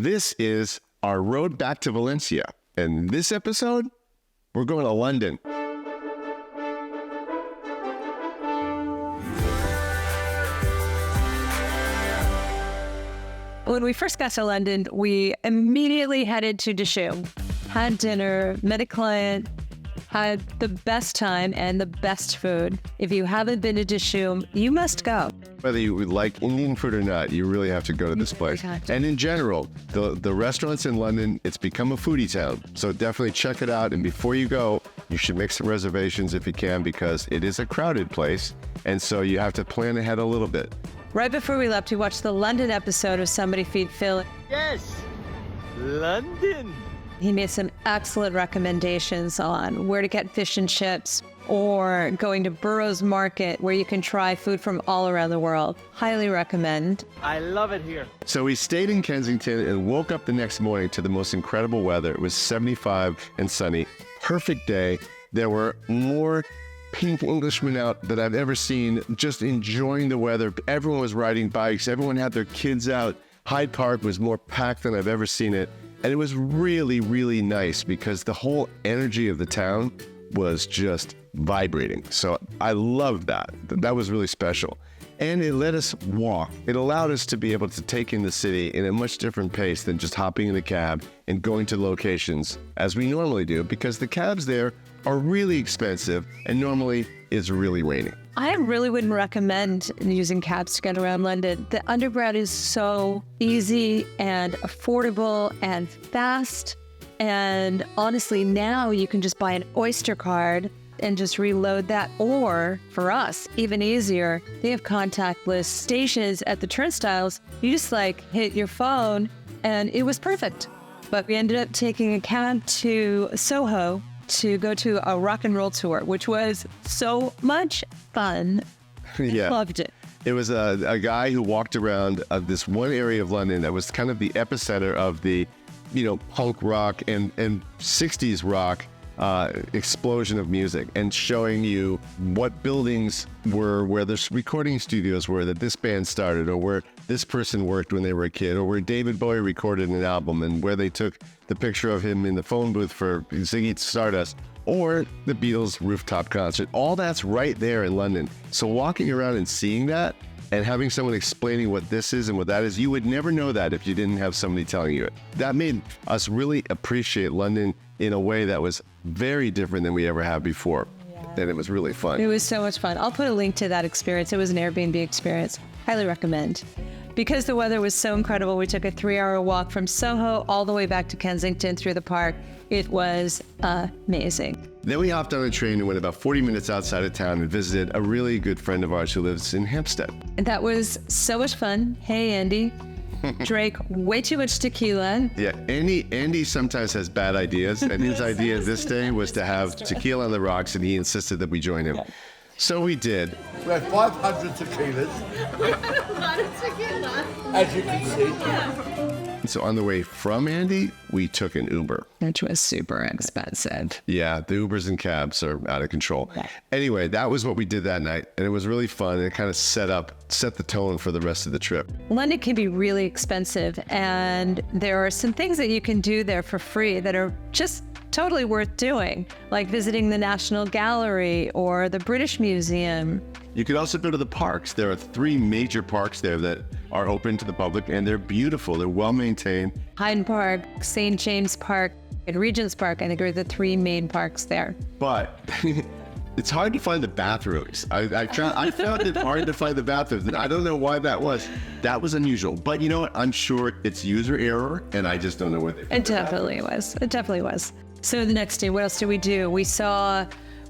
This is our road back to Valencia. And this episode, we're going to London. When we first got to London, we immediately headed to Dishoom, had dinner, met a client, had the best time and the best food. If you haven't been to Dishoom, you must go. Whether you would like Indian food or not, you really have to go to this place. And in general, the restaurants in London, it's become a foodie town. So definitely check it out. And before you go, you should make some reservations if you can, because it is a crowded place. And so you have to plan ahead a little bit. Right before we left, we watched the London episode of Somebody Feed Phil. Yes, London. He made some excellent recommendations on where to get fish and chips, or going to Burroughs Market where you can try food from all around the world. Highly recommend. I love it here. So we stayed in Kensington and woke up the next morning to the most incredible weather. It was 75 and sunny. Perfect day. There were more pink Englishmen out that I've ever seen, just enjoying the weather. Everyone was riding bikes. Everyone had their kids out. Hyde Park was more packed than I've ever seen it. And it was really, really nice because the whole energy of the town was just vibrating. So I loved that. That was really special. And it let us walk. It allowed us to be able to take in the city in a much different pace than just hopping in a cab and going to locations as we normally do, because the cabs there are really expensive and normally it's really raining. I really wouldn't recommend using cabs to get around London. The underground is so easy and affordable and fast. And honestly, now you can just buy an Oyster card and just reload that. Or for us, even easier, they have contactless stations at the turnstiles. You just hit your phone and it was perfect. But we ended up taking a cab to Soho to go to a rock and roll tour, which was so much fun. Yeah. Loved it. It was a guy who walked around this one area of London that was kind of the epicenter of the, punk rock and 60s rock explosion of music, and showing you what buildings were where the recording studios were that this band started, or where this person worked when they were a kid, or where David Bowie recorded an album and where they took the picture of him in the phone booth for Ziggy Stardust, or the Beatles rooftop concert. All that's right there in London. So walking around and seeing that and having someone explaining what this is and what that is, you would never know that if you didn't have somebody telling you it. That made us really appreciate London in a way that was very different than we ever have before. And it was really fun. It was so much fun. I'll put a link to that experience. It was an Airbnb experience. Highly recommend. Because the weather was so incredible, we took a 3-hour walk from Soho all the way back to Kensington through the park. It was amazing. Then we hopped on a train and went about 40 minutes outside of town and visited a really good friend of ours who lives in Hampstead. And that was so much fun. Hey, Andy. Drank way too much tequila. Yeah, Andy sometimes has bad ideas, and his idea this day was to have tequila on the rocks, and he insisted that we join him. So we did. We had 500 tequilas. A lot of tequila. As you can see. So on the way from Andy, we took an Uber. Which was super expensive. Yeah, the Ubers and cabs are out of control. Yeah. Anyway, that was what we did that night, and it was really fun, and it kind of set the tone for the rest of the trip. London can be really expensive, and there are some things that you can do there for free that are just totally worth doing, like visiting the National Gallery or the British Museum. You could also go to the parks. There are 3 major parks there that are open to the public, and they're beautiful. They're well maintained. Hyde Park, St. James Park, and Regent's Park, I think, are the 3 main parks there. But it's hard to find the bathrooms. I found it hard to find the bathrooms, and I don't know why that was. That was unusual. But you know what? I'm sure it's user error, and I just don't know what they. It definitely was. It definitely was. So the next day, what else did we do?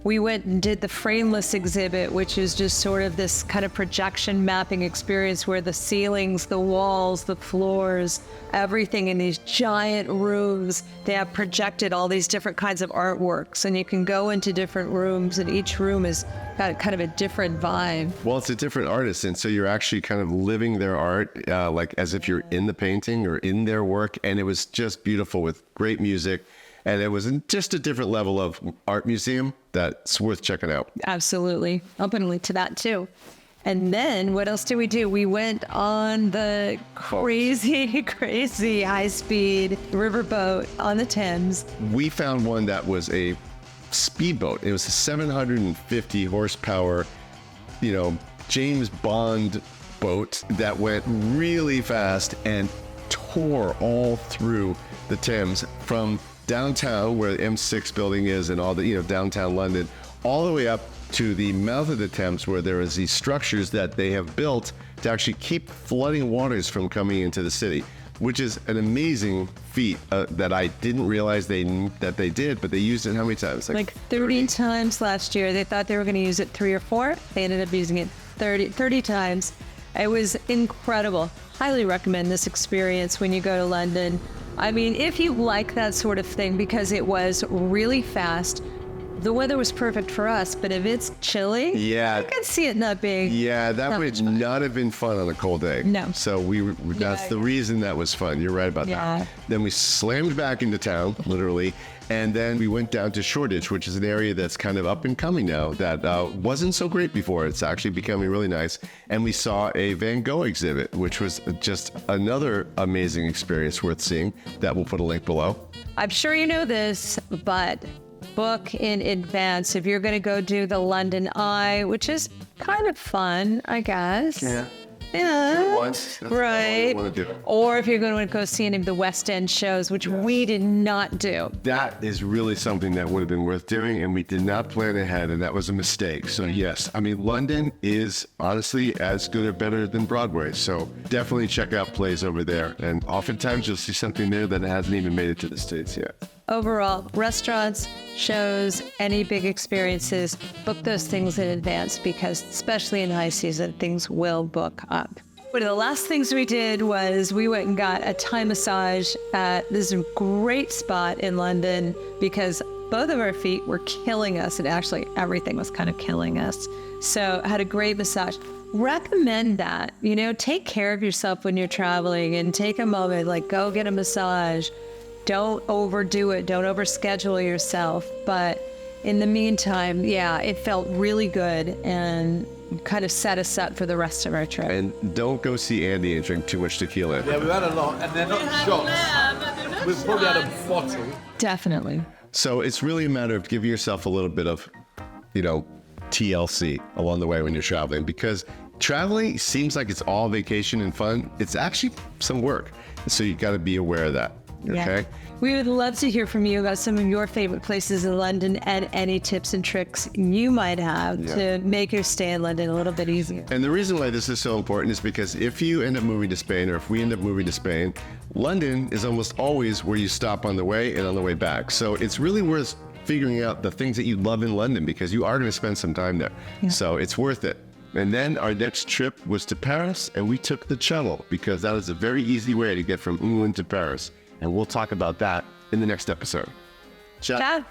We went and did the Frameless exhibit, which is just sort of this kind of projection mapping experience where the ceilings, the walls, the floors, everything in these giant rooms, they have projected all these different kinds of artworks, and you can go into different rooms, and each room has got kind of a different vibe. Well, it's a different artist, and so you're actually kind of living their art, like as if you're in the painting or in their work, and it was just beautiful with great music. And it was just a different level of art museum that's worth checking out. Absolutely. I'll put a link to that too. And then what else did we do? We went on the crazy, crazy high-speed riverboat on the Thames. We found one that was a speedboat. It was a 750 horsepower, James Bond boat that went really fast and tore all through the Thames from downtown where the M6 building is and all the, downtown London, all the way up to the mouth of the Thames where there is these structures that they have built to actually keep flooding waters from coming into the city, which is an amazing feat that I didn't realize that they did, but they used it how many times? Like 30 times last year. They thought they were going to use it 3 or 4. They ended up using it 30 times. It was incredible. Highly recommend this experience when you go to London. I mean, if you like that sort of thing, because it was really fast. The weather was perfect for us, but if it's chilly, I can see it not being. Yeah, that would not have been fun on a cold day. No. So that's the reason that was fun. You're right about that. Then we slammed back into town, literally, and then we went down to Shoreditch, which is an area that's kind of up and coming now that wasn't so great before. It's actually becoming really nice. And we saw a Van Gogh exhibit, which was just another amazing experience worth seeing. That we'll put a link below. I'm sure you know this, but book in advance if you're going to go do the London Eye, which is kind of fun, I guess. Yeah. Once. That's Right. all I want to do. Or if you're going to go see any of the West End shows, which we did not do. That is really something that would have been worth doing, and we did not plan ahead, and that was a mistake. So yes, I mean, London is honestly as good or better than Broadway. So definitely check out plays over there. And oftentimes you'll see something there that hasn't even made it to the States yet. Overall, restaurants, shows, any big experiences, book those things in advance because especially in high season, things will book up. One of the last things we did was we went and got a Thai massage at this great spot in London because both of our feet were killing us and actually everything was kind of killing us. So I had a great massage. Recommend that, take care of yourself when you're traveling and take a moment, like go get a massage. Don't overdo it. Don't overschedule yourself. But in the meantime, it felt really good and kind of set us up for the rest of our trip. And don't go see Andy and drink too much tequila. Yeah, we've had a lot, and they're not shots. We've probably had a bottle. Definitely. So it's really a matter of giving yourself a little bit of, TLC along the way when you're traveling, because traveling seems like it's all vacation and fun. It's actually some work. So you got to be aware of that. Okay. Yeah. We would love to hear from you about some of your favorite places in London and any tips and tricks you might have to make your stay in London a little bit easier. And the reason why this is so important is because if you end up moving to Spain, or if we end up moving to Spain, London is almost always where you stop on the way and on the way back. So it's really worth figuring out the things that you love in London because you are going to spend some time there. Yeah. So it's worth it. And then our next trip was to Paris, and we took the Channel because that is a very easy way to get from England to Paris. And we'll talk about that in the next episode. Ciao. Ciao.